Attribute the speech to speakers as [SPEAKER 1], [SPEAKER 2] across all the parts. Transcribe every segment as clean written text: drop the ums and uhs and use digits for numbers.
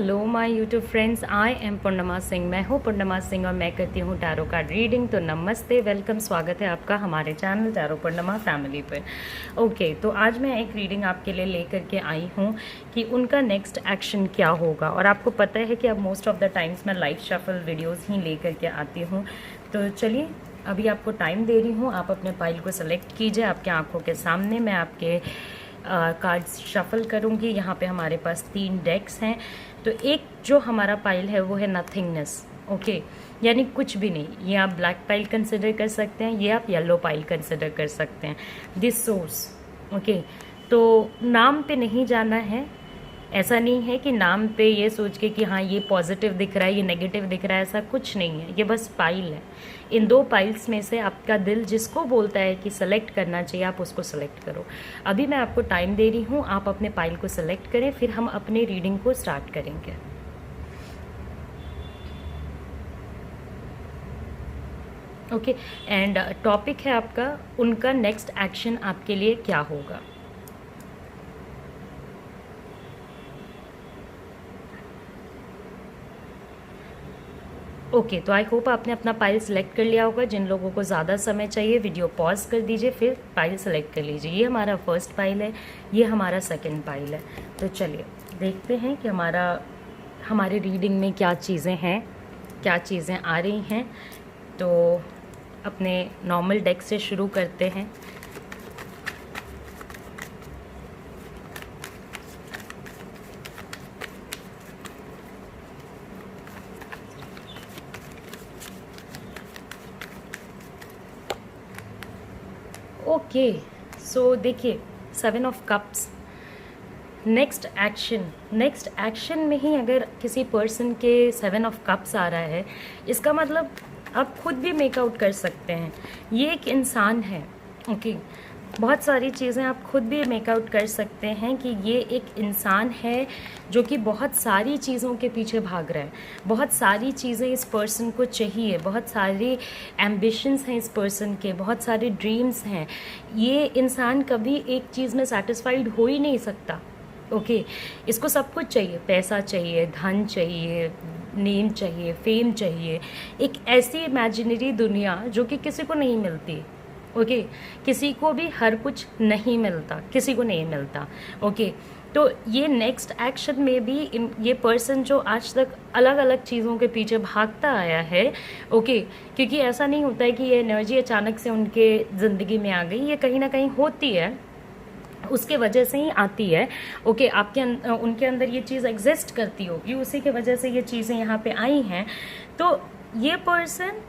[SPEAKER 1] Hello my YouTube friends, I am Purnima Singh. मैं हूँ पूर्णिमा सिंह और मैं करती हूँ टैरो कार्ड रीडिंग। तो नमस्ते, वेलकम, स्वागत है आपका हमारे चैनल टैरो पूर्णिमा फैमिली पे। ओके, तो आज मैं एक रीडिंग आपके लिए लेकर के आई हूँ कि उनका नेक्स्ट एक्शन क्या होगा। और आपको पता है कि अब मोस्ट ऑफ द टाइम्स मैं लाइफ शफल वीडियोज़ ही लेकर के आती हूँ। तो चलिए, अभी आपको टाइम दे रही हूँ, आप अपने फाइल को सेलेक्ट कीजिए। आपके आँखों के सामने मैं आपके कार्ड्स शफल करूँगी। यहाँ पे हमारे पास 3 डेक्स हैं। तो एक जो हमारा पाइल है वो है नथिंगनेस। ओके, यानी कुछ भी नहीं। ये आप ब्लैक पाइल कंसिडर कर सकते हैं, ये आप येलो पाइल कंसिडर कर सकते हैं। This source. ओके, तो नाम पे नहीं जाना है। ऐसा नहीं है कि नाम पे ये सोच के कि हाँ ये पॉजिटिव दिख रहा है, ये नेगेटिव दिख रहा है, ऐसा कुछ नहीं है। ये बस पाइल है। इन 2 पाइल्स में से आपका दिल जिसको बोलता है कि सेलेक्ट करना चाहिए, आप उसको सेलेक्ट करो। अभी मैं आपको टाइम दे रही हूँ, आप अपने पाइल को सेलेक्ट करें, फिर हम अपने रीडिंग को स्टार्ट करेंगे। ओके, एंड टॉपिक है आपका उनका नेक्स्ट एक्शन आपके लिए क्या होगा। ओके, तो आई होप आपने अपना पाइल सेलेक्ट कर लिया होगा। जिन लोगों को ज़्यादा समय चाहिए, वीडियो पॉज कर दीजिए, फिर पाइल सेलेक्ट कर लीजिए। ये हमारा फर्स्ट पाइल है, ये हमारा सेकंड पाइल है। तो चलिए देखते हैं कि हमारे रीडिंग में क्या चीज़ें हैं, क्या चीज़ें आ रही हैं। तो अपने नॉर्मल डेक से शुरू करते हैं। ओके, सो देखिए 7 ऑफ कप्स। नेक्स्ट एक्शन में ही अगर किसी पर्सन के 7 ऑफ कप्स आ रहा है, इसका मतलब आप खुद भी मेकआउट कर सकते हैं। ये एक इंसान है। ओके, बहुत सारी चीज़ें आप खुद भी मेकआउट कर सकते हैं कि ये एक इंसान है जो कि बहुत सारी चीज़ों के पीछे भाग रहा है। बहुत सारी चीज़ें इस पर्सन को चाहिए, बहुत सारी एम्बिशंस हैं इस पर्सन के, बहुत सारे ड्रीम्स हैं। ये इंसान कभी एक चीज़ में सेटिस्फाइड हो ही नहीं सकता। ओके, इसको सब कुछ चाहिए, पैसा चाहिए, धन चाहिए, नेम चाहिए, फेम चाहिए, एक ऐसी इमेजिनरी दुनिया जो कि किसी को नहीं मिलती। ओके, किसी को भी हर कुछ नहीं मिलता, किसी को नहीं मिलता। ओके, तो ये नेक्स्ट एक्शन में भी ये पर्सन जो आज तक अलग अलग चीज़ों के पीछे भागता आया है। ओके, क्योंकि ऐसा नहीं होता है कि ये एनर्जी अचानक से उनके ज़िंदगी में आ गई, ये कहीं ना कहीं होती है, उसके वजह से ही आती है। ओके, उनके अंदर ये चीज़ एग्जिस्ट करती होगी, उसी के वजह से ये चीज़ें यहाँ पे आई हैं। तो ये पर्सन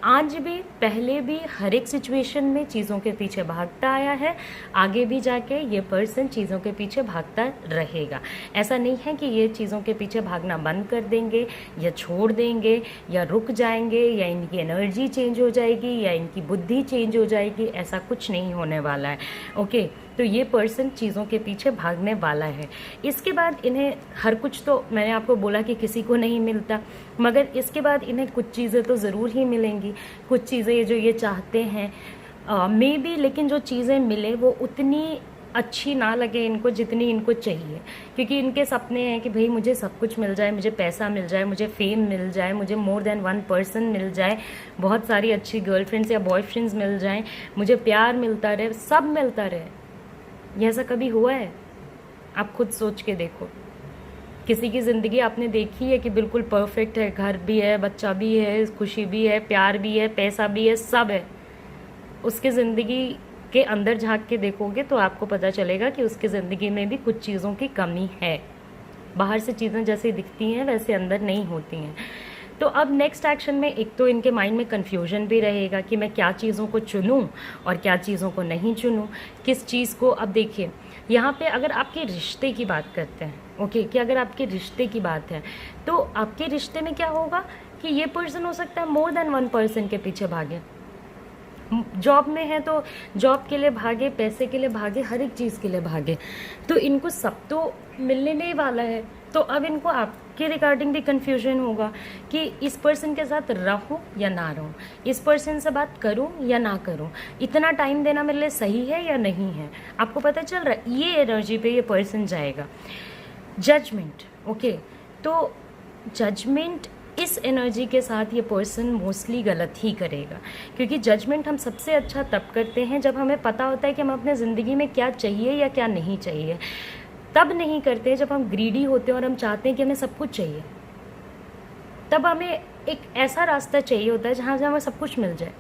[SPEAKER 1] आज भी, पहले भी, हर एक सिचुएशन में चीज़ों के पीछे भागता आया है। आगे भी जाके ये पर्सन चीज़ों के पीछे भागता रहेगा। ऐसा नहीं है कि ये चीज़ों के पीछे भागना बंद कर देंगे या छोड़ देंगे या रुक जाएंगे या इनकी एनर्जी चेंज हो जाएगी या इनकी बुद्धि चेंज हो जाएगी। ऐसा कुछ नहीं होने वाला है। ओके, तो ये पर्सन चीज़ों के पीछे भागने वाला है। इसके बाद इन्हें हर कुछ, तो मैंने आपको बोला कि किसी को नहीं मिलता, मगर इसके बाद इन्हें कुछ चीज़ें तो ज़रूर ही मिलेंगी। कुछ चीज़ें जो ये चाहते हैं मे बी, लेकिन जो चीज़ें मिले वो उतनी अच्छी ना लगे इनको जितनी इनको चाहिए। क्योंकि इनके सपने हैं कि भाई मुझे सब कुछ मिल जाए, मुझे पैसा मिल जाए, मुझे फेम मिल जाए, मुझे मोर देन 1 पर्सन मिल जाए, बहुत सारी अच्छी गर्लफ्रेंड्स या बॉयफ्रेंड्स मिल जाएं, मुझे प्यार मिलता रहे, सब मिलता रहे। ये ऐसा कभी हुआ है? आप खुद सोच के देखो। किसी की ज़िंदगी आपने देखी है कि बिल्कुल परफेक्ट है, घर भी है, बच्चा भी है, खुशी भी है, प्यार भी है, पैसा भी है, सब है। उसके ज़िंदगी के अंदर झांक के देखोगे तो आपको पता चलेगा कि उसकी ज़िंदगी में भी कुछ चीज़ों की कमी है। बाहर से चीज़ें जैसे दिखती हैं वैसे अंदर नहीं होती हैं। तो अब नेक्स्ट एक्शन में एक तो इनके माइंड में कन्फ्यूजन भी रहेगा कि मैं क्या चीज़ों को चुनूं और क्या चीज़ों को नहीं चुनूं, किस चीज़ को। अब देखिए, यहाँ पे अगर आपके रिश्ते की बात करते हैं, ओके, कि अगर आपके रिश्ते की बात है तो आपके रिश्ते में क्या होगा कि ये पर्सन हो सकता है मोर देन 1 पर्सन के पीछे भागे। जॉब में है तो जॉब के लिए भागे, पैसे के लिए भागे, हर एक चीज़ के लिए भागे। तो इनको सब तो मिलने नहीं वाला है। तो अब इनको आपके रिगार्डिंग भी कन्फ्यूजन होगा कि इस पर्सन के साथ रहूं या ना रहूं, इस पर्सन से बात करूं या ना करूं, इतना टाइम देना मेरे लिए सही है या नहीं है। आपको पता चल रहा है ये एनर्जी पे ये पर्सन जाएगा। जजमेंट। ओके, तो जजमेंट इस एनर्जी के साथ ये पर्सन मोस्टली गलत ही करेगा, क्योंकि जजमेंट हम सबसे अच्छा तब करते हैं जब हमें पता होता है कि हम अपने ज़िंदगी में क्या चाहिए या क्या नहीं चाहिए। तब नहीं करते जब हम ग्रीडी होते हैं और हम चाहते हैं कि हमें सब कुछ चाहिए। तब हमें एक ऐसा रास्ता चाहिए होता है जहाँ हमें सब कुछ मिल जाए।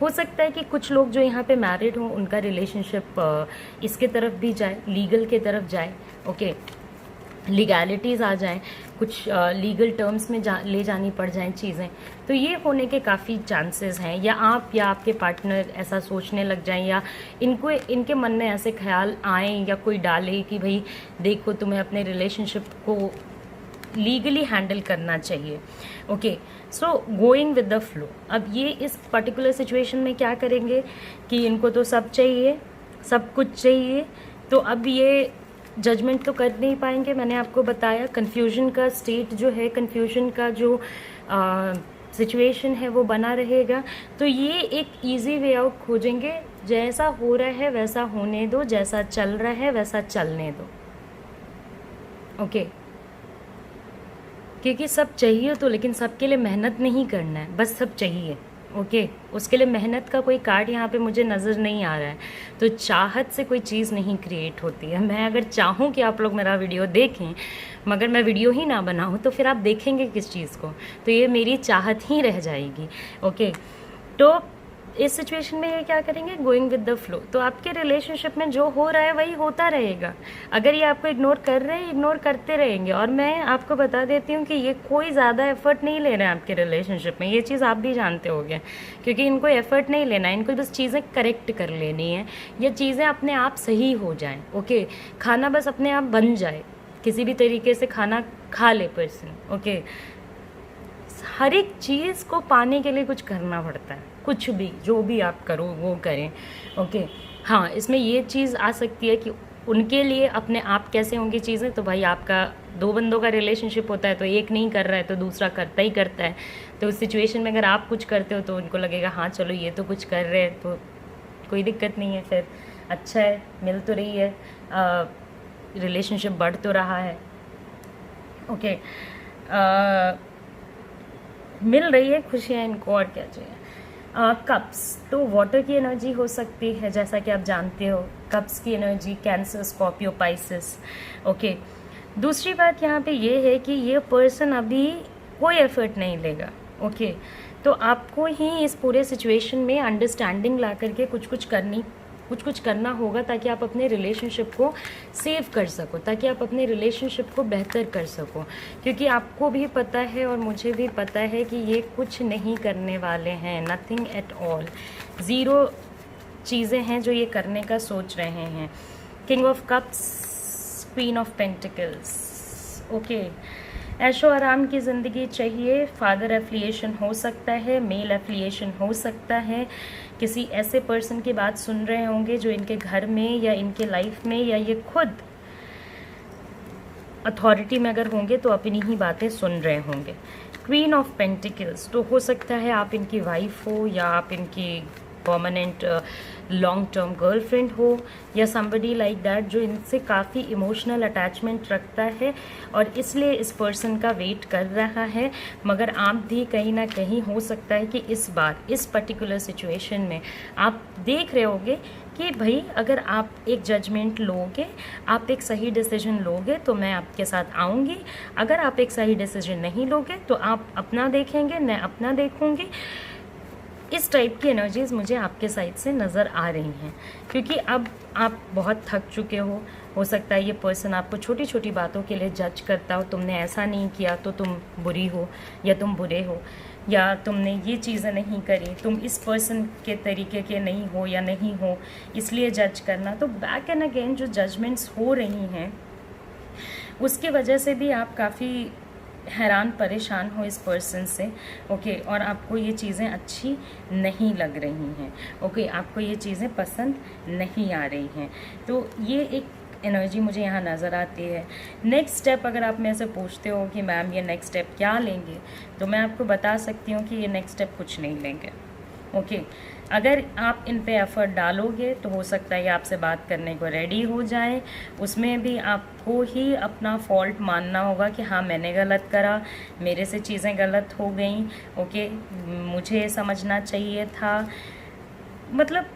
[SPEAKER 1] हो सकता है कि कुछ लोग जो यहाँ पे मैरिड हों उनका रिलेशनशिप इसके तरफ भी जाए, लीगल के तरफ जाए, ओके, लीगैलिटीज़ आ जाएं, कुछ लीगल टर्म्स में ले जानी पड़ जाएं चीज़ें, तो ये होने के काफ़ी चांसेस हैं। या आप या आपके पार्टनर ऐसा सोचने लग जाएं, या इनके मन में ऐसे ख्याल आएँ या कोई डाले कि भाई देखो तुम्हें अपने रिलेशनशिप को लीगली हैंडल करना चाहिए, okay. So going with the flow. अब ये इस पर्टिकुलर सिचुएशन में क्या करेंगे कि इनको तो सब चाहिए, सब कुछ चाहिए, तो अब ये जजमेंट तो कर नहीं पाएंगे। मैंने आपको बताया कन्फ्यूजन का स्टेट जो है, कन्फ्यूजन का जो सिचुएशन है वो बना रहेगा। तो ये एक इजी वे आउट खोजेंगे, जैसा हो रहा है वैसा होने दो, जैसा चल रहा है वैसा चलने दो, ओके। क्योंकि सब चाहिए तो, लेकिन सबके लिए मेहनत नहीं करना है, बस सब चाहिए, ओके। उसके लिए मेहनत का कोई कार्ड यहाँ पे मुझे नज़र नहीं आ रहा है। तो चाहत से कोई चीज़ नहीं क्रिएट होती है। मैं अगर चाहूँ कि आप लोग मेरा वीडियो देखें मगर मैं वीडियो ही ना बनाऊँ तो फिर आप देखेंगे किस चीज़ को? तो ये मेरी चाहत ही रह जाएगी, ओके। तो इस सिचुएशन में ये क्या करेंगे, गोइंग विद द फ्लो। तो आपके रिलेशनशिप में जो हो रहा है वही होता रहेगा। अगर ये आपको इग्नोर कर रहे हैं, इग्नोर करते रहेंगे। और मैं आपको बता देती हूँ कि ये कोई ज़्यादा एफर्ट नहीं ले रहे हैं आपके रिलेशनशिप में, ये चीज़ आप भी जानते होंगे, क्योंकि इनको एफर्ट नहीं लेना है, इनको बस चीज़ें करेक्ट कर लेनी है, या चीज़ें अपने आप सही हो जाएँ, ओके। खाना बस अपने आप बन जाए, किसी भी तरीके से खाना खा ले पर्सन, ओके। हर एक चीज़ को पाने के लिए कुछ करना पड़ता है, कुछ भी जो भी आप करो वो करें, ओके। हाँ, इसमें ये चीज़ आ सकती है कि उनके लिए अपने आप कैसे होंगी चीज़ें। तो भाई आपका दो बंदों का रिलेशनशिप होता है, तो एक नहीं कर रहा है तो दूसरा करता ही करता है। तो उस सिचुएशन में अगर आप कुछ करते हो तो उनको लगेगा हाँ चलो ये तो कुछ कर रहे हैं तो कोई दिक्कत नहीं है, फिर अच्छा है, मिल तो रही है, रिलेशनशिप बढ़ तो रहा है, ओके। मिल रही है खुशियाँ इनको, और क्या चाहिए। कप्स, तो वाटर की एनर्जी हो सकती है, जैसा कि आप जानते हो कप्स की energy cancer, Scorpio, Pisces, okay. दूसरी बात यहाँ पे ये है कि ये पर्सन अभी कोई एफर्ट नहीं लेगा, ओके। तो आपको ही इस पूरे सिचुएशन में अंडरस्टैंडिंग ला करके कुछ कुछ करना होगा, ताकि आप अपने रिलेशनशिप को सेव कर सको, ताकि आप अपने रिलेशनशिप को बेहतर कर सको। क्योंकि आपको भी पता है और मुझे भी पता है कि ये कुछ नहीं करने वाले हैं, नथिंग एट ऑल। ज़ीरो चीज़ें हैं जो ये करने का सोच रहे हैं। King of cups, queen of pentacles, okay. ऐशो आराम की ज़िंदगी चाहिए। फादर एफिलिएशन हो सकता है, मेल एफिलिएशन हो सकता है। किसी ऐसे पर्सन की बात सुन रहे होंगे जो इनके घर में या इनके लाइफ में, या ये खुद अथॉरिटी में अगर होंगे तो अपनी ही बातें सुन रहे होंगे। क्वीन ऑफ पेंटिकल्स, तो हो सकता है आप इनकी वाइफ हो, या आप इनकी परमानेंट लॉन्ग टर्म गर्लफ्रेंड हो, या समबडी लाइक दैट जो इनसे काफ़ी इमोशनल अटैचमेंट रखता है और इसलिए इस पर्सन का वेट कर रहा है। मगर आप भी कहीं ना कहीं हो सकता है कि इस बार इस पर्टिकुलर सिचुएशन में आप देख रहे होगे कि भाई अगर आप एक जजमेंट लोगे, आप एक सही डिसीजन लोगे तो मैं आपके साथ आऊँगी। अगर आप एक सही डिसीजन नहीं लोगे तो आप अपना देखेंगे, मैं अपना देखूँगी। इस टाइप की एनर्जीज़ मुझे आपके साइड से नज़र आ रही हैं, क्योंकि अब आप बहुत थक चुके हो सकता है ये पर्सन आपको छोटी छोटी बातों के लिए जज करता हो। तुमने ऐसा नहीं किया तो तुम बुरी हो या तुम बुरे हो, या तुमने ये चीज़ें नहीं करी, तुम इस पर्सन के तरीके के नहीं हो या नहीं हो, इसलिए जज करना। तो बैक एंड अगेन जो जजमेंट्स हो रही हैं उसकी वजह से भी आप काफ़ी हैरान परेशान हो इस पर्सन से, ओके। और आपको ये चीज़ें अच्छी नहीं लग रही हैं, ओके। आपको ये चीज़ें पसंद नहीं आ रही हैं। तो ये एक एनर्जी मुझे यहाँ नज़र आती है। नेक्स्ट स्टेप अगर आप मेरे से पूछते हो कि मैम ये नेक्स्ट स्टेप क्या लेंगे, तो मैं आपको बता सकती हूँ कि ये नेक्स्ट स्टेप कुछ नहीं लेंगे, ओके। अगर आप इन पे एफर्ट डालोगे तो हो सकता है ये आपसे बात करने को रेडी हो जाए। उसमें भी आपको ही अपना फॉल्ट मानना होगा कि हाँ मैंने गलत करा, मेरे से चीज़ें गलत हो गई, ओके मुझे समझना चाहिए था। मतलब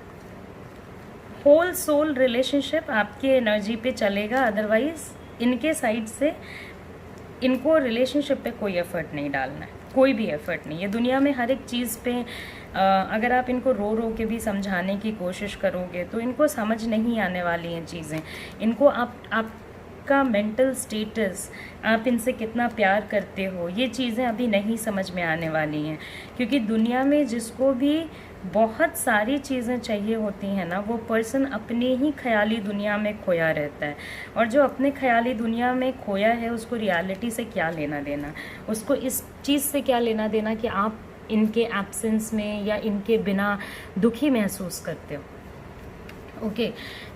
[SPEAKER 1] होल सोल रिलेशनशिप आपकी एनर्जी पे चलेगा, अदरवाइज इनके साइड से इनको रिलेशनशिप पे कोई एफर्ट नहीं डालना है, कोई भी एफर्ट नहीं। ये दुनिया में हर एक चीज़ पे अगर आप इनको रो रो के भी समझाने की कोशिश करोगे तो इनको समझ नहीं आने वाली हैं चीज़ें। इनको आपका मेंटल स्टेटस, आप इनसे कितना प्यार करते हो, ये चीज़ें अभी नहीं समझ में आने वाली हैं। क्योंकि दुनिया में जिसको भी बहुत सारी चीज़ें चाहिए होती हैं ना, वो पर्सन अपने ही ख्याली दुनिया में खोया रहता है। और जो अपने ख्याली दुनिया में खोया है उसको रियलिटी से क्या लेना देना, उसको इस चीज़ से क्या लेना देना कि आप इनके एब्सेंस में या इनके बिना दुखी महसूस करते हो। ओके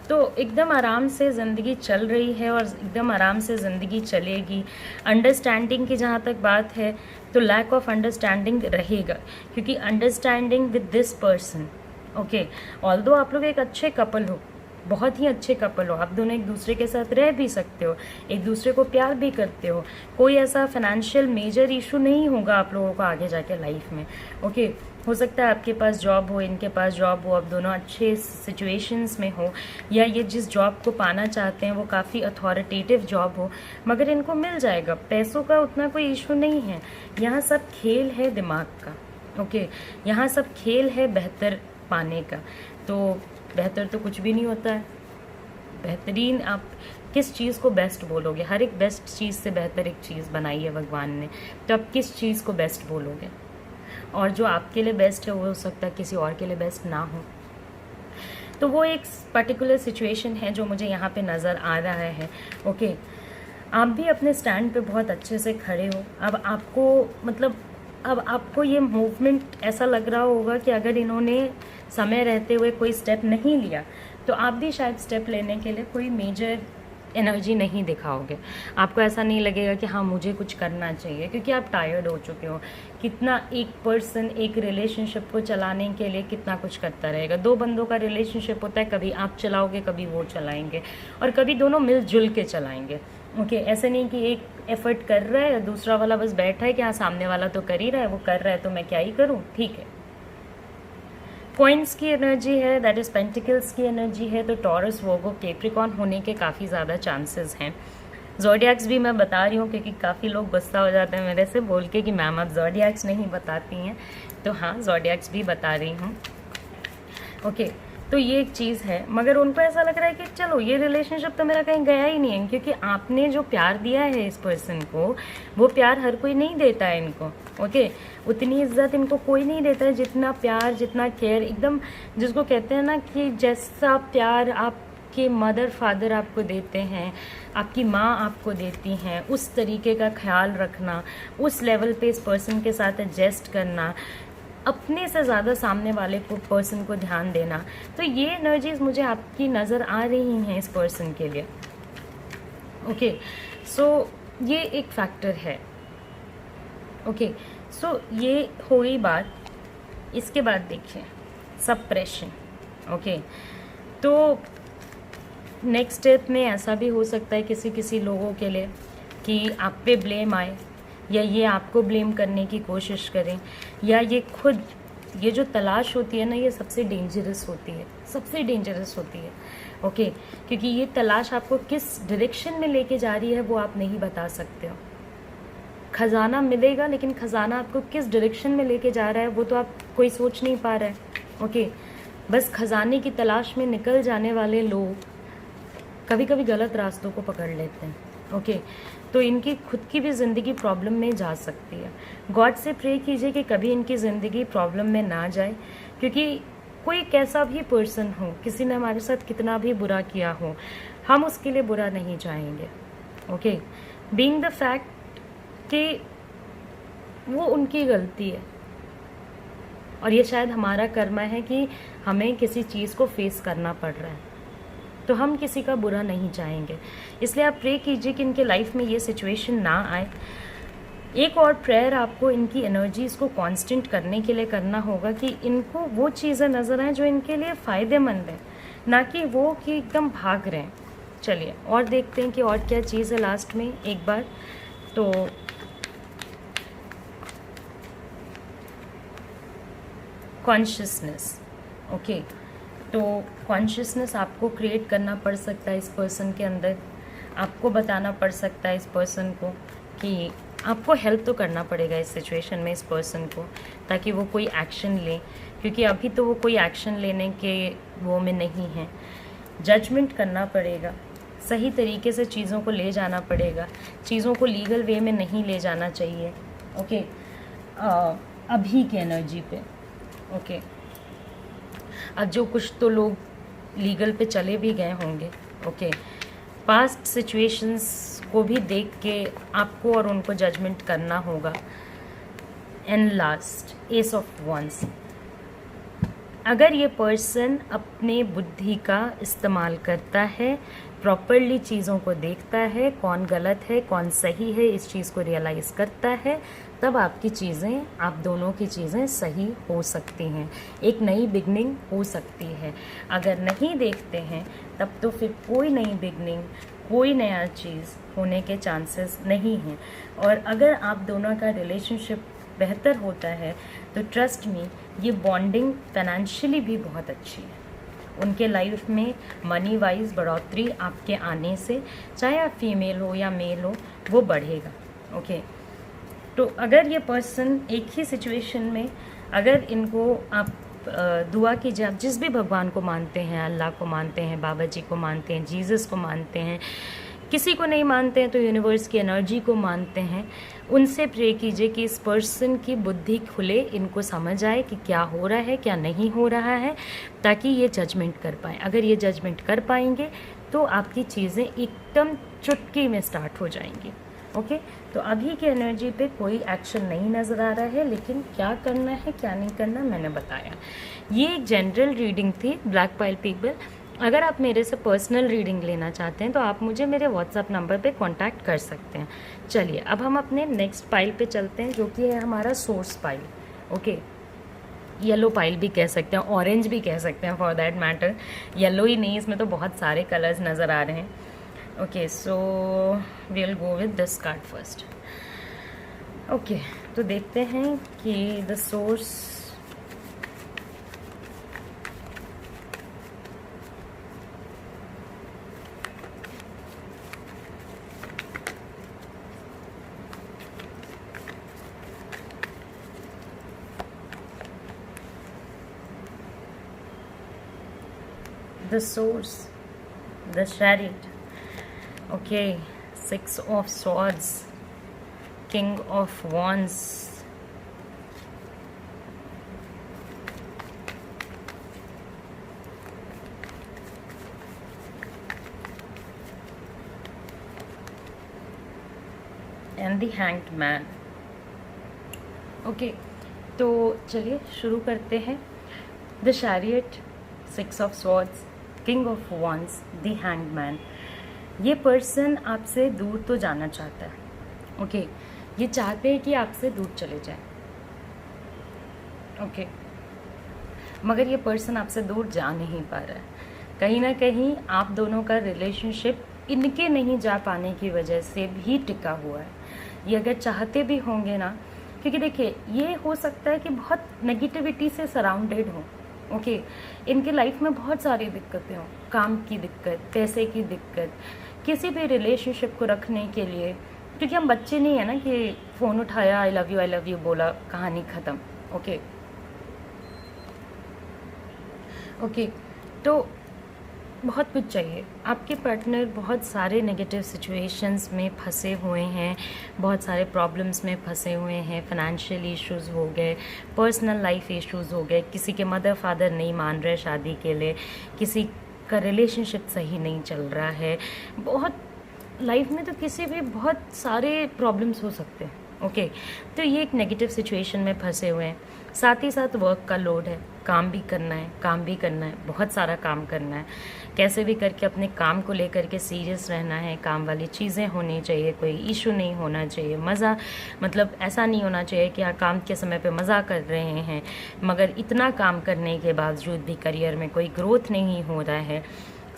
[SPEAKER 1] तो एकदम आराम से ज़िंदगी चल रही है और एकदम आराम से ज़िंदगी चलेगी। अंडरस्टैंडिंग की जहाँ तक बात है तो लैक ऑफ अंडरस्टैंडिंग रहेगा, क्योंकि understanding with this person, okay although आप लोग एक अच्छे कपल हो, बहुत ही अच्छे कपल हो, आप दोनों एक दूसरे के साथ रह भी सकते हो, एक दूसरे को प्यार भी करते हो, कोई ऐसा फाइनेंशियल मेजर इशू नहीं होगा आप लोगों को आगे जाके लाइफ में। ओके हो सकता है आपके पास जॉब हो, इनके पास जॉब हो, आप दोनों अच्छे सिचुएशंस में हो, या ये जिस जॉब को पाना चाहते हैं वो काफ़ी अथॉरिटेटिव जॉब हो, मगर इनको मिल जाएगा। पैसों का उतना कोई इशू नहीं है, यहाँ सब खेल है दिमाग का। ओके यहाँ सब खेल है बेहतर पाने का। तो बेहतर तो कुछ भी नहीं होता है, बेहतरीन आप किस चीज़ को बेस्ट बोलोगे? हर एक बेस्ट चीज़ से बेहतर एक चीज़ बनाई है भगवान ने, तो आप किस चीज़ को बेस्ट बोलोगे? और जो आपके लिए बेस्ट है वो हो सकता है किसी और के लिए बेस्ट ना हो। तो वो एक पर्टिकुलर सिचुएशन है जो मुझे यहाँ पे नज़र आ रहा है। ओके आप भी अपने स्टैंड पे बहुत अच्छे से खड़े हो। अब आपको ये मूवमेंट ऐसा लग रहा होगा कि अगर इन्होंने समय रहते हुए कोई स्टेप नहीं लिया तो आप भी शायद स्टेप लेने के लिए कोई मेजर एनर्जी नहीं दिखाओगे। आपको ऐसा नहीं लगेगा कि हाँ मुझे कुछ करना चाहिए, क्योंकि आप टायर्ड हो चुके हो। कितना एक पर्सन एक रिलेशनशिप को चलाने के लिए कितना कुछ करता रहेगा। दो बंदों का रिलेशनशिप होता है, कभी आप चलाओगे कभी वो चलाएंगे, और कभी दोनों मिलजुल के चलाएंगे। ओके ऐसे नहीं कि एक एफर्ट कर रहा है दूसरा वाला बस बैठा है कि हाँ सामने वाला तो कर ही रहा है, वो कर रहा है तो मैं क्या ही करूँ, ठीक है। कॉइन्स की एनर्जी है, दैट इज़ पेंटिकल्स की एनर्जी है, तो टॉरस वर्गो कैप्रिकॉर्न होने के काफ़ी ज़्यादा चांसेस हैं। ज़ोडिएक्स भी मैं बता रही हूँ क्योंकि काफ़ी लोग गुस्सा हो जाते हैं मेरे से बोल के कि मैम आप ज़ोडिएक्स नहीं बताती हैं, तो हाँ ज़ोडिएक्स भी बता रही हूँ। ओके तो ये एक चीज़ है, मगर उनको ऐसा लग रहा है कि चलो ये रिलेशनशिप तो मेरा कहीं गया ही नहीं है, क्योंकि आपने जो प्यार दिया है इस पर्सन को वो प्यार हर कोई नहीं देता है इनको। ओके उतनी इज्जत इनको कोई नहीं देता है जितना प्यार, जितना केयर, एकदम जिसको कहते हैं ना कि जैसा प्यार आपके मदर फादर आपको देते हैं, आपकी माँ आपको देती हैं, उस तरीके का ख्याल रखना, उस लेवल पे इस पर्सन के साथ एडजस्ट करना, अपने से ज़्यादा सामने वाले को पर्सन को ध्यान देना। तो ये एनर्जीज मुझे आपकी नज़र आ रही हैं इस पर्सन के लिए। ओके सो ये एक फैक्टर है। ओके सो ये हो गई बात। इसके बाद देखिए सप्रेशन। ओके तो नेक्स्ट स्टेप में ऐसा भी हो सकता है किसी किसी लोगों के लिए कि आप पे ब्लेम आए, या ये आपको ब्लेम करने की कोशिश करें, या ये खुद, ये जो तलाश होती है ना ये सबसे डेंजरस होती है, सबसे डेंजरस होती है। ओके क्योंकि ये तलाश आपको किस डायरेक्शन में लेके जा रही है वो आप नहीं बता सकते हो। खजाना मिलेगा लेकिन खजाना आपको किस डायरेक्शन में लेके जा रहा है वो तो आप कोई सोच नहीं पा रहा है। ओके बस खजाने की तलाश में निकल जाने वाले लोग कभी कभी गलत रास्तों को पकड़ लेते हैं। ओके तो इनकी खुद की भी ज़िंदगी प्रॉब्लम में जा सकती है। गॉड से प्रे कीजिए कि कभी इनकी ज़िंदगी प्रॉब्लम में ना जाए, क्योंकि कोई कैसा भी पर्सन हो, किसी ने हमारे साथ कितना भी बुरा किया हो, हम उसके लिए बुरा नहीं चाहेंगे। ओके बीइंग द फैक्ट कि वो उनकी गलती है और ये शायद हमारा कर्म है कि हमें किसी चीज़ को फेस करना पड़ रहा है, तो हम किसी का बुरा नहीं चाहेंगे। इसलिए आप प्रे कीजिए कि इनके लाइफ में ये सिचुएशन ना आए। एक और प्रेयर आपको इनकी एनर्जीज को कांस्टेंट करने के लिए करना होगा कि इनको वो चीज़ें नज़र आए जो इनके लिए फ़ायदेमंद है, ना कि वो कि एकदम भाग रहे हैं। चलिए और देखते हैं कि और क्या चीज़ है लास्ट में एक बार। तो कॉन्शियसनेस, ओके, तो कॉन्शियसनेस आपको क्रिएट करना पड़ सकता है इस पर्सन के अंदर। आपको बताना पड़ सकता है इस पर्सन को कि आपको हेल्प तो करना पड़ेगा इस सिचुएशन में इस पर्सन को, ताकि वो कोई एक्शन ले, क्योंकि अभी तो वो कोई एक्शन लेने के वो में नहीं है। जजमेंट करना पड़ेगा, सही तरीके से चीज़ों को ले जाना पड़ेगा, चीज़ों को लीगल वे में नहीं ले जाना चाहिए। ओके, अभी के एनर्जी पे, ओके। अब जो कुछ तो लोग लीगल पे चले भी गए होंगे, ओके, पास्ट सिचुएशंस को भी देख के आपको और उनको जजमेंट करना होगा। And last ace of wands, अगर ये पर्सन अपने बुद्धि का इस्तेमाल करता है, प्रॉपरली चीज़ों को देखता है, कौन गलत है कौन सही है, इस चीज़ को रियलाइज़ करता है, तब आपकी चीज़ें, आप दोनों की चीज़ें सही हो सकती हैं, एक नई बिगनिंग हो सकती है। अगर नहीं देखते हैं तब तो फिर कोई नई बिगनिंग, कोई नया चीज़ होने के चांसेस नहीं हैं। और अगर आप दोनों का रिलेशनशिप बेहतर होता है तो ट्रस्ट मी, ये बॉन्डिंग फाइनेंशियली भी बहुत अच्छी है। उनके लाइफ में मनी वाइज बढ़ोतरी आपके आने से, चाहे आप फीमेल हो या मेल हो, वो बढ़ेगा। ओके, तो अगर ये पर्सन एक ही सिचुएशन में, अगर इनको आप दुआ कीजिए, आप जिस भी भगवान को मानते हैं, अल्लाह को मानते हैं, बाबा जी को मानते हैं, जीसस को मानते हैं, किसी को नहीं मानते हैं तो यूनिवर्स की एनर्जी को मानते हैं, उनसे प्रे कीजिए कि इस पर्सन की बुद्धि खुले, इनको समझ आए कि क्या हो रहा है क्या नहीं हो रहा है, ताकि ये जजमेंट कर पाएँ। अगर ये जजमेंट कर पाएंगे तो आपकी चीज़ें एकदम चुटकी में स्टार्ट हो जाएंगी। ओके, तो अभी की एनर्जी पे कोई एक्शन नहीं नज़र आ रहा है, लेकिन क्या करना है क्या नहीं करना मैंने बताया। ये एक जनरल रीडिंग थी ब्लैक पाइल पीपल। अगर आप मेरे से पर्सनल रीडिंग लेना चाहते हैं तो आप मुझे मेरे व्हाट्सएप नंबर पे कांटेक्ट कर सकते हैं। चलिए अब हम अपने नेक्स्ट पाइल पे चलते हैं, जो कि है हमारा source pile. Okay, yellow pile भी कह सकते हैं, ऑरेंज भी कह सकते हैं फॉर दैट मैटर। येलो ही नहीं, इसमें तो बहुत सारे कलर्स नज़र आ रहे हैं। Okay, so we will go with this card first. Okay, तो देखते हैं कि the source, the source, the chariot, okay, 6 of swords, king of wands, and the hanged man. Okay, तो चलिए शुरू करते हैं। The chariot, 6 of swords, king of wands, the hanged man. ये पर्सन आपसे दूर तो जाना चाहता है। ओके, ये चाहते हैं कि आपसे दूर चले जाए। ओके, मगर ये पर्सन आपसे दूर जा नहीं पा रहा है। कहीं ना कहीं आप दोनों का रिलेशनशिप इनके नहीं जा पाने की वजह से भी टिका हुआ है। ये अगर चाहते भी होंगे ना, क्योंकि देखिए ये हो सकता है कि बहुत नेगेटिविटी से सराउंडेड हो। ओके, इनके लाइफ में बहुत सारी दिक्कतें हों, काम की दिक्कत, पैसे की दिक्कत, किसी भी रिलेशनशिप को रखने के लिए, क्योंकि हम बच्चे नहीं है ना कि फ़ोन उठाया आई लव यू बोला, कहानी ख़त्म। ओके, ओके, तो बहुत कुछ चाहिए। आपके पार्टनर बहुत सारे नेगेटिव सिचुएशंस में फंसे हुए हैं, बहुत सारे प्रॉब्लम्स में फंसे हुए हैं। फाइनेंशियल इश्यूज़ हो गए, पर्सनल लाइफ इश्यूज़ हो गए, किसी के मदर फादर नहीं मान रहे शादी के लिए, किसी का रिलेशनशिप सही नहीं चल रहा है। बहुत लाइफ में तो किसी भी बहुत सारे प्रॉब्लम्स हो सकते हैं। ओके। तो ये एक नेगेटिव सिचुएशन में फंसे हुए हैं। साथ ही साथ वर्क का लोड है, काम भी करना है, काम भी करना है, बहुत सारा काम करना है। कैसे भी करके अपने काम को लेकर के सीरियस रहना है, काम वाली चीज़ें होनी चाहिए, कोई इशू नहीं होना चाहिए, मज़ा मतलब ऐसा नहीं होना चाहिए कि हाँ काम के समय पे मज़ा कर रहे हैं मगर इतना काम करने के बावजूद भी करियर में कोई ग्रोथ नहीं हो रहा है,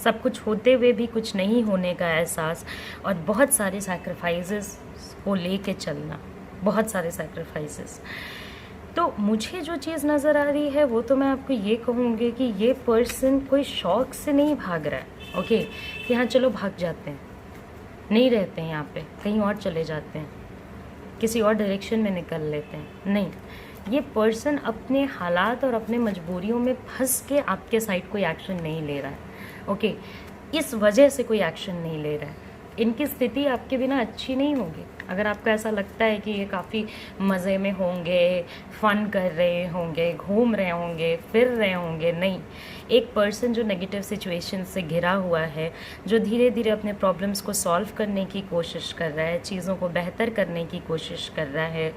[SPEAKER 1] सब कुछ होते हुए भी कुछ नहीं होने का एहसास, और बहुत सारे सैक्रिफाइसेस को लेके चलना, बहुत सारे सैक्रिफाइसेस। तो मुझे जो चीज़ नज़र आ रही है वो तो मैं आपको ये कहूँगी कि ये पर्सन कोई शौक से नहीं भाग रहा है, ओके, कि हाँ चलो भाग जाते हैं, नहीं रहते हैं यहाँ पे, कहीं और चले जाते हैं, किसी और डायरेक्शन में निकल लेते हैं, नहीं। ये पर्सन अपने हालात और अपने मजबूरियों में फंस के आपके साइड कोई एक्शन नहीं ले रहा है, ओके, इस वजह से कोई एक्शन नहीं ले रहा है। इनकी स्थिति आपके बिना अच्छी नहीं होगी। अगर आपको ऐसा लगता है कि ये काफ़ी मज़े में होंगे, फ़न कर रहे होंगे, घूम रहे होंगे, फिर रहे होंगे, नहीं। एक पर्सन जो नेगेटिव सिचुएशन से घिरा हुआ है, जो धीरे धीरे अपने प्रॉब्लम्स को सॉल्व करने की कोशिश कर रहा है, चीज़ों को बेहतर करने की कोशिश कर रहा है,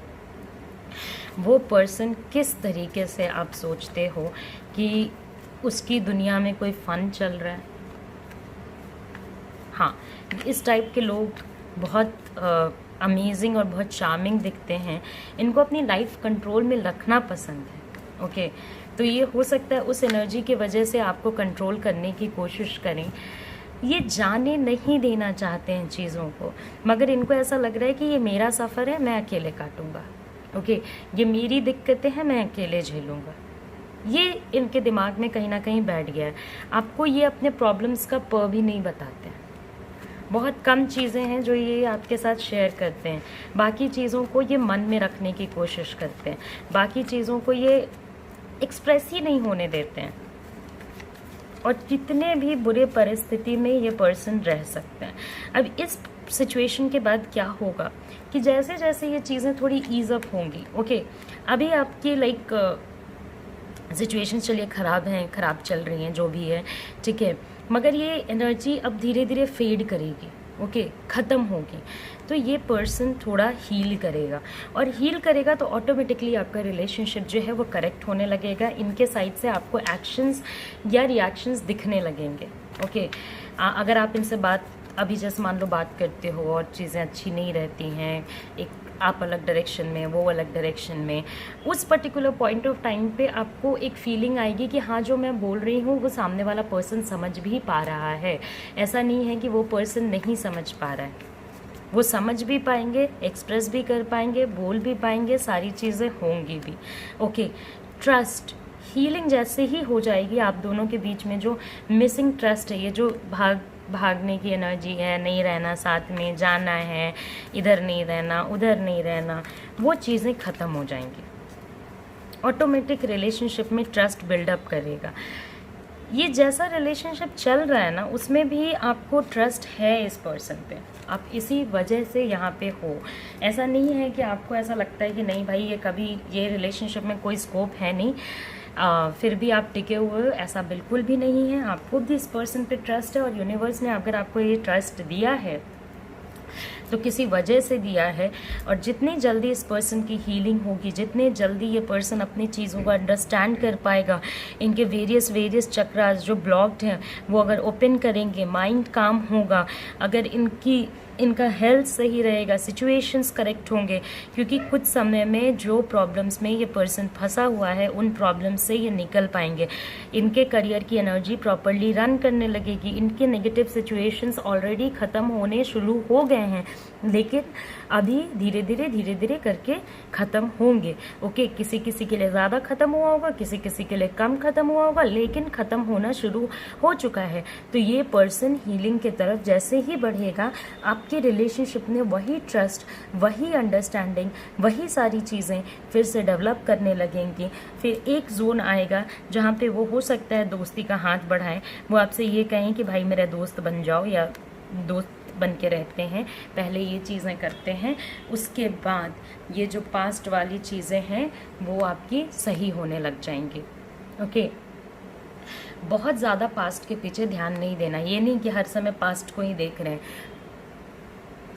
[SPEAKER 1] वो पर्सन किस तरीके से आप सोचते हो कि उसकी दुनिया में कोई फ़न चल रहा है? हाँ, इस टाइप के लोग बहुत अमेजिंग और बहुत चार्मिंग दिखते हैं। इनको अपनी लाइफ कंट्रोल में रखना पसंद है, ओके। तो ये हो सकता है उस एनर्जी की वजह से आपको कंट्रोल करने की कोशिश करें। ये जाने नहीं देना चाहते हैं चीज़ों को, मगर इनको ऐसा लग रहा है कि ये मेरा सफ़र है, मैं अकेले काटूंगा, ओके, ये मेरी दिक्कतें हैं, मैं अकेले झेलूँगा। ये इनके दिमाग में कहीं ना कहीं बैठ गया है। आपको ये अपने प्रॉब्लम्स का प भी नहीं बताते हैं। बहुत कम चीज़ें हैं जो ये आपके साथ शेयर करते हैं, बाकी चीज़ों को ये मन में रखने की कोशिश करते हैं, बाकी चीज़ों को ये एक्सप्रेस ही नहीं होने देते हैं। और कितने भी बुरे परिस्थिति में ये पर्सन रह सकते हैं। अब इस सिचुएशन के बाद क्या होगा कि जैसे जैसे ये चीज़ें थोड़ी ईज अप होंगी, ओके, अभी आपकी सिचुएशन चलिए ख़राब हैं, ख़राब चल रही हैं, जो भी है, ठीक है, मगर ये एनर्जी अब धीरे धीरे फेड करेगी, ओके, ख़त्म होगी। तो ये पर्सन थोड़ा हील करेगा, और हील करेगा तो ऑटोमेटिकली आपका रिलेशनशिप जो है वो करेक्ट होने लगेगा। इनके साइड से आपको एक्शंस या रिएक्शंस दिखने लगेंगे, ओके। अगर आप इनसे बात अभी जैसे मान लो बात करते हो और चीज़ें अच्छी नहीं रहती हैं, एक आप अलग डायरेक्शन में, वो अलग डायरेक्शन में, उस पर्टिकुलर पॉइंट ऑफ टाइम पे आपको एक फीलिंग आएगी कि हाँ जो मैं बोल रही हूँ वो सामने वाला पर्सन समझ भी पा रहा है। ऐसा नहीं है कि वो पर्सन नहीं समझ पा रहा है, वो समझ भी पाएंगे, एक्सप्रेस भी कर पाएंगे, बोल भी पाएंगे, सारी चीज़ें होंगी भी, ओके। ट्रस्ट हीलिंग जैसे ही हो जाएगी, आप दोनों के बीच में जो मिसिंग ट्रस्ट है, ये जो भागने की एनर्जी है, नहीं रहना साथ में, जाना है, इधर नहीं रहना, उधर नहीं रहना, वो चीज़ें ख़त्म हो जाएंगी। ऑटोमेटिक रिलेशनशिप में ट्रस्ट बिल्डअप करेगा। ये जैसा रिलेशनशिप चल रहा है ना, उसमें भी आपको ट्रस्ट है इस पर्सन पे, आप इसी वजह से यहाँ पे हो। ऐसा नहीं है कि आपको ऐसा लगता है कि नहीं भाई ये कभी ये रिलेशनशिप में कोई स्कोप है नहीं, फिर भी आप टिके हुए हो, ऐसा बिल्कुल भी नहीं है। आपको भी इस पर्सन पे ट्रस्ट है, और यूनिवर्स ने अगर आपको ये ट्रस्ट दिया है तो किसी वजह से दिया है। और जितनी जल्दी इस पर्सन की हीलिंग होगी, जितने जल्दी ये पर्सन अपनी चीज़ों को अंडरस्टैंड कर पाएगा, इनके वेरियस चक्रास जो ब्लॉक्ड हैं वो अगर ओपन करेंगे, माइंड काम होगा, अगर इनका हेल्थ सही रहेगा, सिचुएशंस करेक्ट होंगे, क्योंकि कुछ समय में जो प्रॉब्लम्स में ये पर्सन फंसा हुआ है उन प्रॉब्लम्स से ये निकल पाएंगे। इनके करियर की एनर्जी प्रॉपरली रन करने लगेगी, इनके नेगेटिव सिचुएशंस ऑलरेडी ख़त्म होने शुरू हो गए हैं, लेकिन अभी धीरे धीरे करके ख़त्म होंगे, ओके। किसी किसी के लिए ज़्यादा ख़त्म हुआ होगा, किसी किसी के लिए कम ख़त्म हुआ होगा, लेकिन ख़त्म होना शुरू हो चुका है। तो ये पर्सन हीलिंग की तरफ जैसे ही बढ़ेगा, आपके रिलेशनशिप में वही ट्रस्ट, वही अंडरस्टैंडिंग, वही सारी चीज़ें फिर से डेवलप करने लगेंगी। फिर एक जोन आएगा जहाँ पे वो हो सकता है दोस्ती का हाथ बढ़ाएं, वो आपसे ये कहें कि भाई मेरा दोस्त बन जाओ, या दोस्त बन के रहते हैं, पहले ये चीज़ें करते हैं, उसके बाद ये जो पास्ट वाली चीज़ें हैं वो आपकी सही होने लग जाएंगी, ओके। बहुत ज़्यादा पास्ट के पीछे ध्यान नहीं देना, ये नहीं कि हर समय पास्ट को ही देख रहे हैं।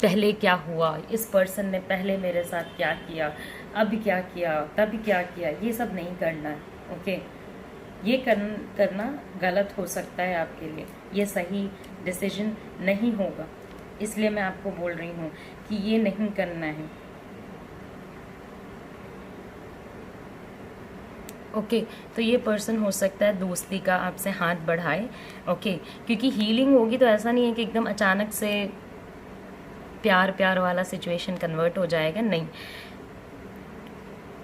[SPEAKER 1] पहले क्या हुआ, इस पर्सन ने पहले मेरे साथ क्या किया, अब क्या किया, तब क्या किया, ये सब नहीं करना है। ओके, ये करना गलत हो सकता है आपके लिए, ये सही डिसीजन नहीं होगा, इसलिए मैं आपको बोल रही हूँ कि ये नहीं करना है। ओके, तो ये पर्सन हो सकता है दोस्ती का आपसे हाथ बढ़ाए। ओके, क्योंकि हीलिंग होगी तो ऐसा नहीं है कि एकदम अचानक से प्यार प्यार वाला सिचुएशन कन्वर्ट हो जाएगा, नहीं।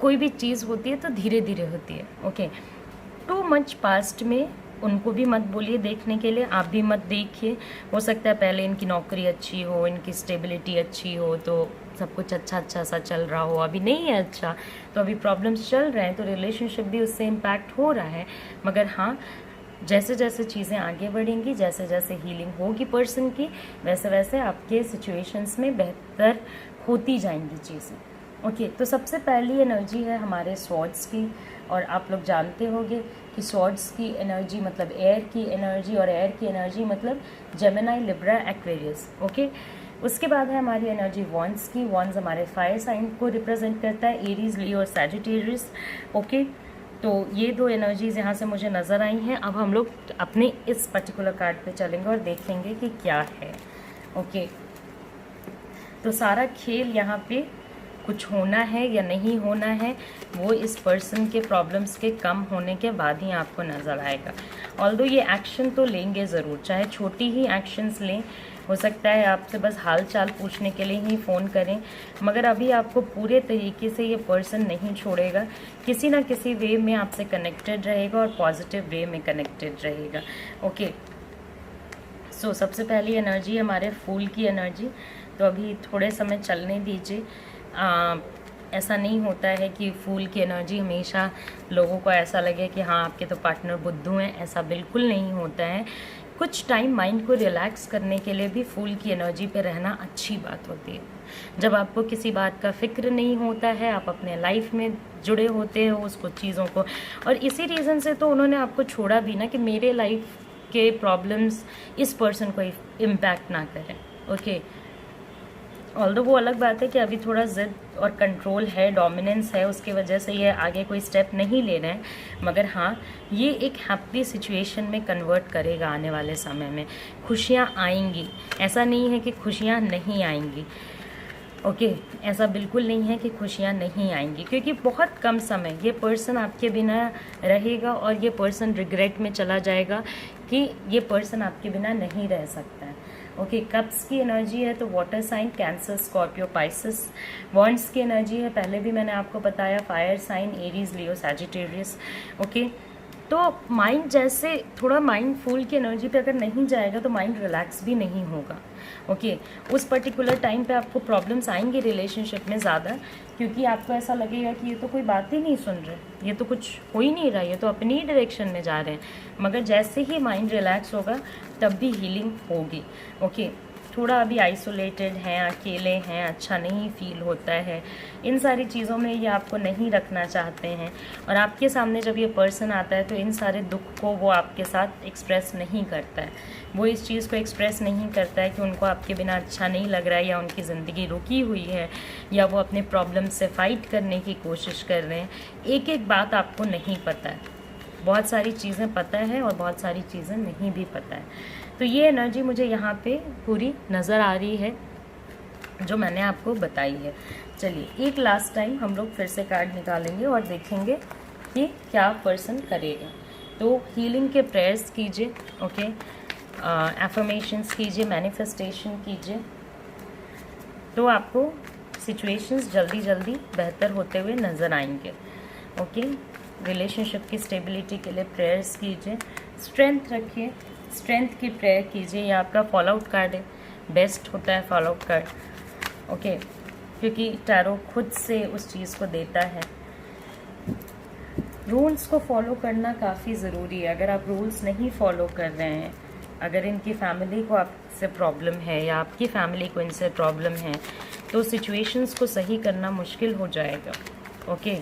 [SPEAKER 1] कोई भी चीज़ होती है तो धीरे धीरे होती है। ओके, टू मच पास्ट में उनको भी मत बोलिए देखने के लिए, आप भी मत देखिए। हो सकता है पहले इनकी नौकरी अच्छी हो, इनकी स्टेबिलिटी अच्छी हो, तो सब कुछ अच्छा अच्छा सा चल रहा हो, अभी नहीं है अच्छा, तो अभी प्रॉब्लम्स चल रहे हैं, तो रिलेशनशिप भी उससे इम्पैक्ट हो रहा है। मगर हाँ, जैसे जैसे चीज़ें आगे बढ़ेंगी, जैसे जैसे हीलिंग होगी पर्सन की, वैसे वैसे आपके सिचुएशंस में बेहतर होती जाएंगी चीज़ें। ओके, तो सबसे पहली एनर्जी है हमारे स्वॉर्ड्स की, और आप लोग जानते होंगे कि स्वॉर्ड्स की एनर्जी मतलब एयर की एनर्जी, और एयर की एनर्जी मतलब जेमिनी, लिब्रा, एक्वेरियस। ओके, उसके बाद है हमारी एनर्जी वॉन्ड्स की। वॉन्ड्स हमारे फायर साइन को रिप्रेजेंट करता है, एरीज, लियो और सैजिटेरियस। ओके, तो ये दो एनर्जीज यहाँ से मुझे नज़र आई हैं। अब हम लोग अपने इस पर्टिकुलर कार्ड पे चलेंगे और देखेंगे कि क्या है। ओके, तो सारा खेल यहाँ पे कुछ होना है या नहीं होना है, वो इस पर्सन के प्रॉब्लम्स के कम होने के बाद ही आपको नज़र आएगा। ऑल्दो ये एक्शन तो लेंगे ज़रूर, चाहे छोटी ही एक्शंस लें। हो सकता है आपसे बस हाल चाल पूछने के लिए ही फ़ोन करें, मगर अभी आपको पूरे तरीके से ये पर्सन नहीं छोड़ेगा, किसी ना किसी वे में आपसे कनेक्टेड रहेगा और पॉजिटिव वे में कनेक्टेड रहेगा। ओके, सो सबसे पहली एनर्जी हमारे फूल की एनर्जी। तो अभी थोड़े समय चलने दीजिए। ऐसा नहीं होता है कि फूल की एनर्जी हमेशा लोगों को ऐसा लगे कि हाँ आपके तो पार्टनर बुद्धू हैं, ऐसा बिल्कुल नहीं होता है। कुछ टाइम माइंड को रिलैक्स करने के लिए भी फूल की एनर्जी पे रहना अच्छी बात होती है। जब आपको किसी बात का फिक्र नहीं होता है, आप अपने लाइफ में जुड़े होते हो उसको चीज़ों को, और इसी रीज़न से तो उन्होंने आपको छोड़ा भी ना, कि मेरे लाइफ के प्रॉब्लम्स इस पर्सन को इम्पैक्ट ना करें। ओके, ऑल्दो वो अलग बात है कि अभी थोड़ा ज़िद और कंट्रोल है, डोमिनेंस है, उसकी वजह से ये आगे कोई स्टेप नहीं ले रहे हैं, मगर हाँ ये एक हैप्पी सिचुएशन में कन्वर्ट करेगा आने वाले समय में। खुशियाँ आएंगी, ऐसा नहीं है कि खुशियाँ नहीं आएंगी। ओके, ऐसा बिल्कुल नहीं है कि खुशियाँ नहीं आएंगी, क्योंकि बहुत कम समय ये पर्सन आपके बिना रहेगा, और ये पर्सन रिग्रेट में चला जाएगा कि ये पर्सन आपके बिना नहीं रह सकता है। ओके, कप्स की एनर्जी है तो water sign, Cancer, Scorpio, Pisces. Wands की एनर्जी है, पहले भी मैंने आपको बताया, fire sign, Aries, Leo, Sagittarius. Okay, तो माइंड जैसे थोड़ा माइंड फूल की एनर्जी पे अगर नहीं जाएगा तो माइंड रिलैक्स भी नहीं होगा। ओके, उस पर्टिकुलर टाइम पे आपको प्रॉब्लम्स आएंगे रिलेशनशिप में ज़्यादा, क्योंकि आपको ऐसा लगेगा कि ये तो कोई बात ही नहीं सुन रहे, ये तो कुछ हो ही नहीं रहा, ये तो अपनी ही डायरेक्शन में जा रहे हैं। मगर जैसे ही माइंड रिलैक्स होगा तब भी हीलिंग होगी। ओके, थोड़ा अभी आइसोलेटेड हैं, अकेले हैं, अच्छा नहीं फील होता है, इन सारी चीज़ों में ये आपको नहीं रखना चाहते हैं, और आपके सामने जब ये पर्सन आता है तो इन सारे दुख को वो आपके साथ एक्सप्रेस नहीं करता है। वो इस चीज़ को एक्सप्रेस नहीं करता है कि उनको आपके बिना अच्छा नहीं लग रहा है, या उनकी ज़िंदगी रुकी हुई है, या वो अपने प्रॉब्लम से फ़ाइट करने की कोशिश कर रहे हैं। एक एक बात आपको नहीं पता है, बहुत सारी चीज़ें पता है और बहुत सारी चीज़ें नहीं भी पता है। तो ये एनर्जी मुझे यहाँ पे पूरी नज़र आ रही है जो मैंने आपको बताई है। चलिए एक लास्ट टाइम हम लोग फिर से कार्ड निकालेंगे और देखेंगे कि क्या पर्सन करेगा। तो हीलिंग के प्रेयर्स कीजिए, ओके, एफर्मेशंस कीजिए, मैनिफेस्टेशन कीजिए, तो आपको सिचुएशंस जल्दी जल्दी बेहतर होते हुए नज़र आएंगे। ओके, रिलेशनशिप की स्टेबिलिटी के लिए प्रेयर्स कीजिए, स्ट्रेंथ रखिए, स्ट्रेंथ की प्रेयर कीजिए। ये आपका फॉल आउट कार्ड है, बेस्ट होता है फॉल आउट कार्ड। ओके, क्योंकि टैरो खुद से उस चीज़ को देता है। रूल्स को फॉलो करना काफ़ी ज़रूरी है। अगर आप रूल्स नहीं फॉलो कर रहे हैं, अगर इनकी फैमिली को आपसे प्रॉब्लम है या आपकी फैमिली को इनसे प्रॉब्लम है, तो सिचुएशंस को सही करना मुश्किल हो जाएगा। ओके,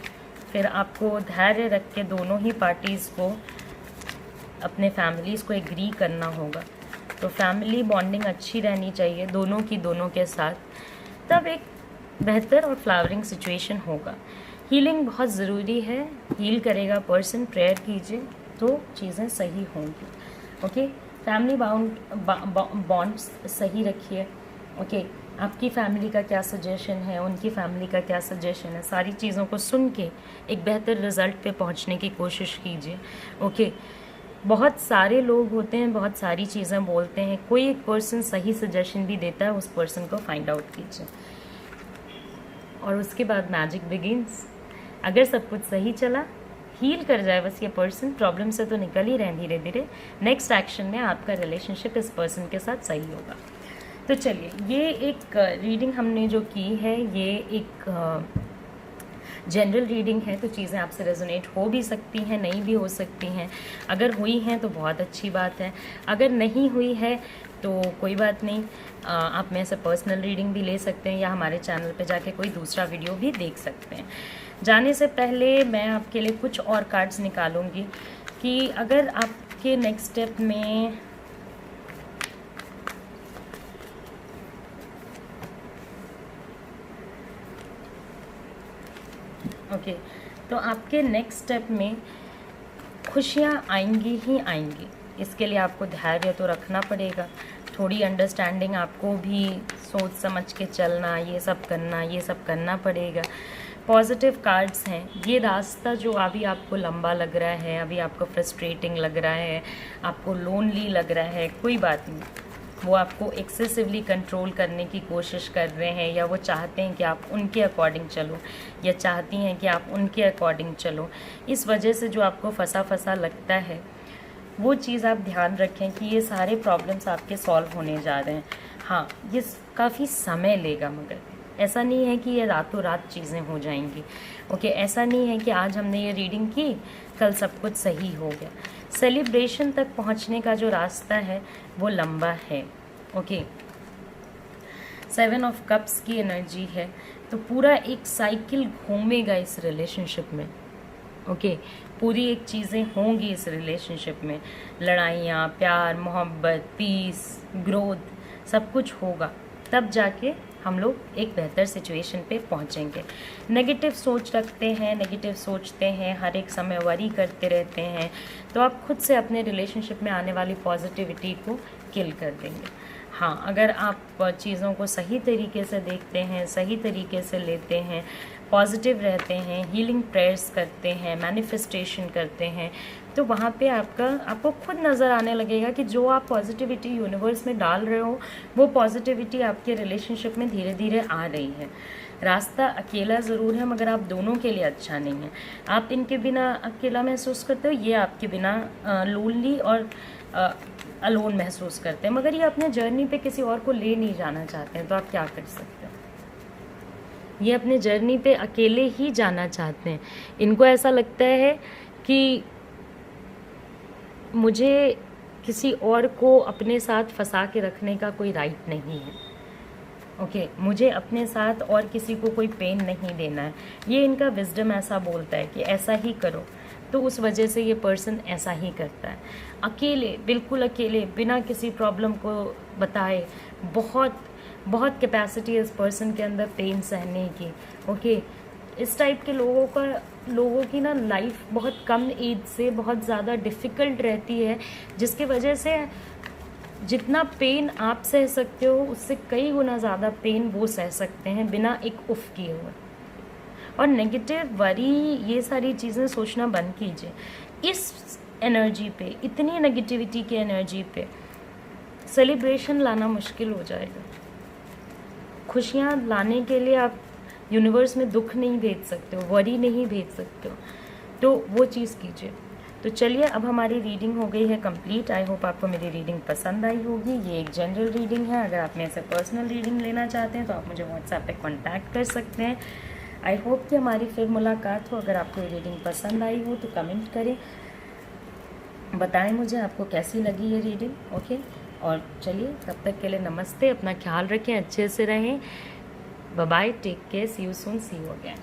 [SPEAKER 1] फिर आपको धैर्य रख के दोनों ही पार्टीज़ को, अपने फैमिलीज़ को एग्री करना होगा। तो फैमिली बॉन्डिंग अच्छी रहनी चाहिए दोनों के साथ, तब एक बेहतर और फ्लावरिंग सिचुएशन होगा। हीलिंग बहुत ज़रूरी है, हील करेगा पर्सन, प्रेयर कीजिए तो चीज़ें सही होंगी। ओके, फैमिली बॉन्ड्स सही रखिए। ओके, आपकी फैमिली का क्या सजेशन है, उनकी फैमिली का क्या सजेशन है, सारी चीज़ों को सुन के एक बेहतर रिज़ल्ट पे पहुंचने की कोशिश कीजिए। ओके, बहुत सारे लोग होते हैं, बहुत सारी चीज़ें बोलते हैं, कोई एक पर्सन सही सजेशन भी देता है, उस पर्सन को फाइंड आउट कीजिए और उसके बाद मैजिक बिगिंस। अगर सब कुछ सही चला, हील कर जाए बस ये पर्सन, प्रॉब्लम से तो निकल ही रहे हैं धीरे धीरे, नेक्स्ट एक्शन में आपका रिलेशनशिप इस पर्सन के साथ सही होगा। तो चलिए, ये एक रीडिंग हमने जो की है, ये एक जनरल रीडिंग है, तो चीज़ें आपसे रेजोनेट हो भी सकती हैं, नहीं भी हो सकती हैं। अगर हुई हैं तो बहुत अच्छी बात है, अगर नहीं हुई है तो कोई बात नहीं, आप मेरे से पर्सनल रीडिंग भी ले सकते हैं या हमारे चैनल पे जाके कोई दूसरा वीडियो भी देख सकते हैं। जाने से पहले मैं आपके लिए कुछ और कार्ड्स निकालूंगी कि अगर आपके नेक्स्ट स्टेप में ओके, तो आपके नेक्स्ट स्टेप में खुशियाँ आएंगी ही आएंगी। इसके लिए आपको धैर्य तो रखना पड़ेगा, थोड़ी अंडरस्टैंडिंग, आपको भी सोच समझ के चलना, ये सब करना पड़ेगा। पॉजिटिव कार्ड्स हैं। ये रास्ता जो अभी आपको लंबा लग रहा है, अभी आपको फ्रस्ट्रेटिंग लग रहा है, आपको लोनली लग रहा है, कोई बात नहीं, वो आपको एक्सेसिवली कंट्रोल करने की कोशिश कर रहे हैं, या वो चाहते हैं कि आप उनके अकॉर्डिंग चलो, या चाहती हैं कि आप उनके अकॉर्डिंग चलो। इस वजह से जो आपको फंसा लगता है, वो चीज़ आप ध्यान रखें कि ये सारे प्रॉब्लम्स आपके सॉल्व होने जा रहे हैं। हाँ, ये काफ़ी समय लेगा, मगर ऐसा नहीं है कि ये रातों रात चीज़ें हो जाएंगी। ओके, ऐसा नहीं है कि आज हमने ये रीडिंग की, कल सब कुछ सही हो गया। सेलिब्रेशन तक पहुंचने का जो रास्ता है वो लंबा है। ओके, 7 ऑफ कप्स की एनर्जी है, तो पूरा एक साइकिल घूमेगा इस रिलेशनशिप में। ओके, पूरी एक चीज़ें होंगी इस रिलेशनशिप में, लड़ाइयाँ, प्यार, मोहब्बत, पीस, ग्रोथ, सब कुछ होगा, तब जाके हम लोग एक बेहतर सिचुएशन पे पहुंचेंगे। नेगेटिव सोच रखते हैं, नेगेटिव सोचते हैं, हर एक समय वरी करते रहते हैं, तो आप खुद से अपने रिलेशनशिप में आने वाली पॉजिटिविटी को किल कर देंगे। हाँ, अगर आप चीज़ों को सही तरीके से देखते हैं, सही तरीके से लेते हैं, पॉजिटिव रहते हैं, हीलिंग प्रेयर्स करते हैं, मैनिफेस्टेशन करते हैं, तो वहाँ पे आपको खुद नज़र आने लगेगा कि जो आप पॉजिटिविटी यूनिवर्स में डाल रहे हो, वो पॉजिटिविटी आपके रिलेशनशिप में धीरे धीरे आ रही है। रास्ता अकेला ज़रूर है, मगर आप दोनों के लिए अच्छा नहीं है। आप इनके बिना अकेला महसूस करते हो, ये आपके बिना लोनली और अलोन महसूस करते हैं, मगर ये अपने जर्नी पे किसी और को ले नहीं जाना चाहते हैं, तो आप क्या कर सकते हैं। ये अपने जर्नी पे अकेले ही जाना चाहते हैं। इनको ऐसा लगता है कि मुझे किसी और को अपने साथ फंसा के रखने का कोई राइट नहीं है। ओके, मुझे अपने साथ और किसी को कोई पेन नहीं देना है। ये इनका विजडम ऐसा बोलता है कि ऐसा ही करो, तो उस वजह से ये पर्सन ऐसा ही करता है। अकेले, बिल्कुल अकेले, बिना किसी प्रॉब्लम को बताए, बहुत कैपेसिटी है इस पर्सन के अंदर पेन सहने की। ओके, इस टाइप के लोगों की ना लाइफ बहुत कम एज से बहुत ज़्यादा डिफ़िकल्ट रहती है, जिसकी वजह से जितना पेन आप सह सकते हो, उससे कई गुना ज़्यादा पेन वो सह सकते हैं बिना एक उफ किए हुए। और नेगेटिव, वरी, ये सारी चीज़ें सोचना बंद कीजिए। इस एनर्जी पे, इतनी नेगेटिविटी की एनर्जी पे सेलिब्रेशन लाना मुश्किल हो जाएगा। खुशियाँ लाने के लिए आप यूनिवर्स में दुख नहीं भेज सकते हो, वरी नहीं भेज सकते हो, तो वो चीज़ कीजिए। तो चलिए, अब हमारी रीडिंग हो गई है कंप्लीट। आई होप आपको मेरी रीडिंग पसंद आई होगी। ये एक जनरल रीडिंग है। अगर आप मेरे से पर्सनल रीडिंग लेना चाहते हैं तो आप मुझे व्हाट्सएप पे कांटेक्ट कर सकते हैं। आई होप कि हमारी फिर मुलाकात हो। अगर आपको ये रीडिंग पसंद आई हो तो कमेंट करें, बताएं मुझे आपको कैसी लगी ये रीडिंग। ओके, और चलिए, तब तक के लिए नमस्ते, अपना ख्याल रखें, अच्छे से रहें, bye bye, take care, see you soon, see you again.